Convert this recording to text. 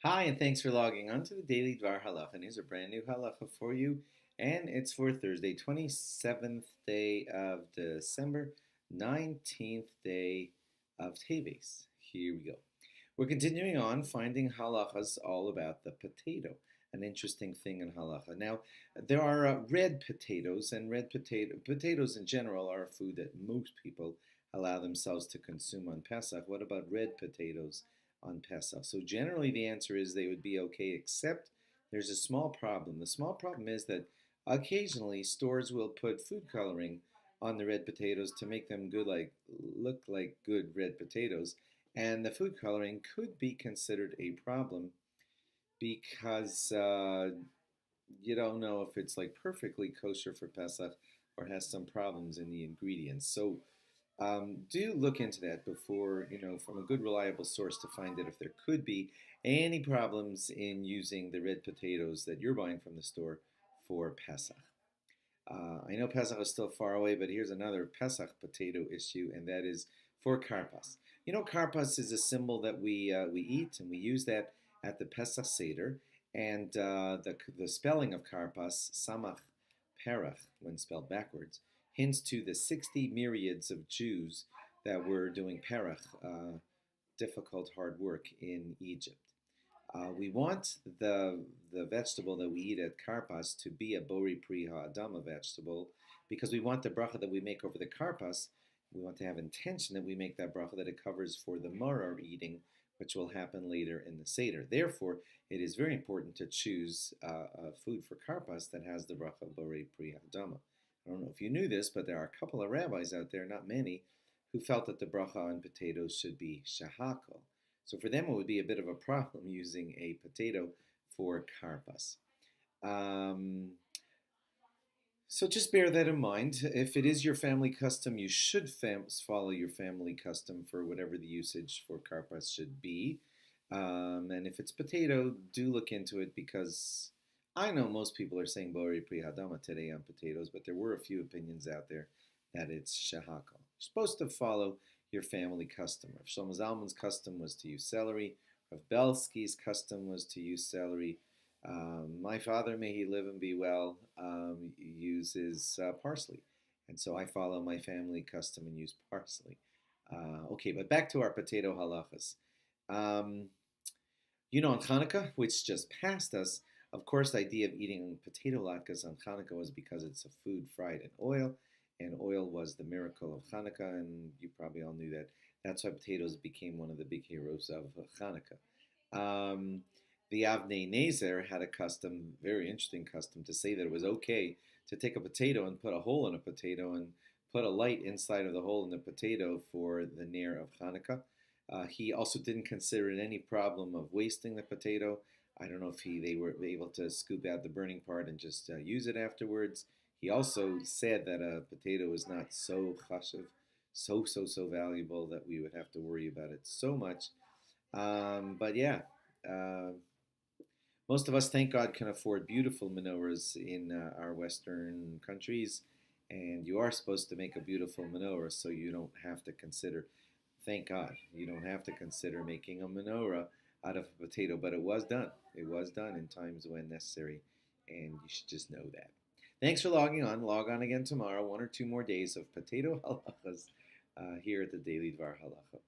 Hi, and thanks for logging on to the Daily DVAR Halacha. And here's a brand new halacha for you, and it's for Thursday, 27th day of December, 19th day of Teves. Here we go. We're continuing on finding halachas all about the potato, an interesting thing in halacha. Now, there are red potatoes, and potatoes in general are a food that most people allow themselves to consume on Pesach. What about red potatoes on Pesach? So generally, the answer is they would be okay, except there's a small problem. The small problem is that occasionally stores will put food coloring on the red potatoes to make them look like good red potatoes, and the food coloring could be considered a problem because you don't know if it's like perfectly kosher for Pesach or has some problems in the ingredients. So do look into that before, from a good reliable source to find out if there could be any problems in using the red potatoes that you're buying from the store for Pesach. I know Pesach is still far away, but here's another Pesach potato issue, and that is for karpas. Karpas is a symbol that we eat, and we use that at the Pesach Seder. And the spelling of karpas, samach perach, when spelled backwards, hints to the 60 myriads of Jews that were doing perach, difficult, hard work in Egypt. We want the vegetable that we eat at karpas to be a bori pri ha'adama vegetable because we want the bracha that we make over the karpas. We want to have intention that we make that bracha that it covers for the maror eating, which will happen later in the Seder. Therefore, it is very important to choose a food for karpas that has the bracha bori pri ha'adama. I don't know if you knew this, but there are a couple of rabbis out there, not many, who felt that the bracha on potatoes should be shahakol. So for them, it would be a bit of a problem using a potato for karpas. So just bear that in mind. If it is your family custom, you should follow your family custom for whatever the usage for karpas should be. And if it's potato, do look into it because I know most people are saying bori pri hadama today on potatoes, but there were a few opinions out there that it's shahakal. You're supposed to follow your family custom. Rav Shlomo Zalman's custom was to use celery. Rav Belsky's custom was to use celery. My father, may he live and be well, uses parsley. And so I follow my family custom and use parsley. Okay, but back to our potato halachas. On Hanukkah, which just passed us, of course, the idea of eating potato latkes on Hanukkah was because it's a food fried in oil, and oil was the miracle of Hanukkah, and you probably all knew that. That's why potatoes became one of the big heroes of Hanukkah. The Avnei Nezer had a custom, very interesting custom, to say that it was okay to take a potato and put a hole in a potato and put a light inside of the hole in the potato for the Ner of Hanukkah. He also didn't consider it any problem of wasting the potato. I don't know if they were able to scoop out the burning part and just use it afterwards. He also said that a potato is not so chashuv, so valuable that we would have to worry about it so much. But yeah, most of us, thank God, can afford beautiful menorahs in our Western countries, and you are supposed to make a beautiful menorah so you don't have to consider, thank God, you don't have to consider making a menorah out of a potato, but it was done. It was done in times when necessary, and you should just know that. Thanks for logging on. Log on again tomorrow, 1 or 2 more days of potato halachas here at the Daily Dvar Halacha.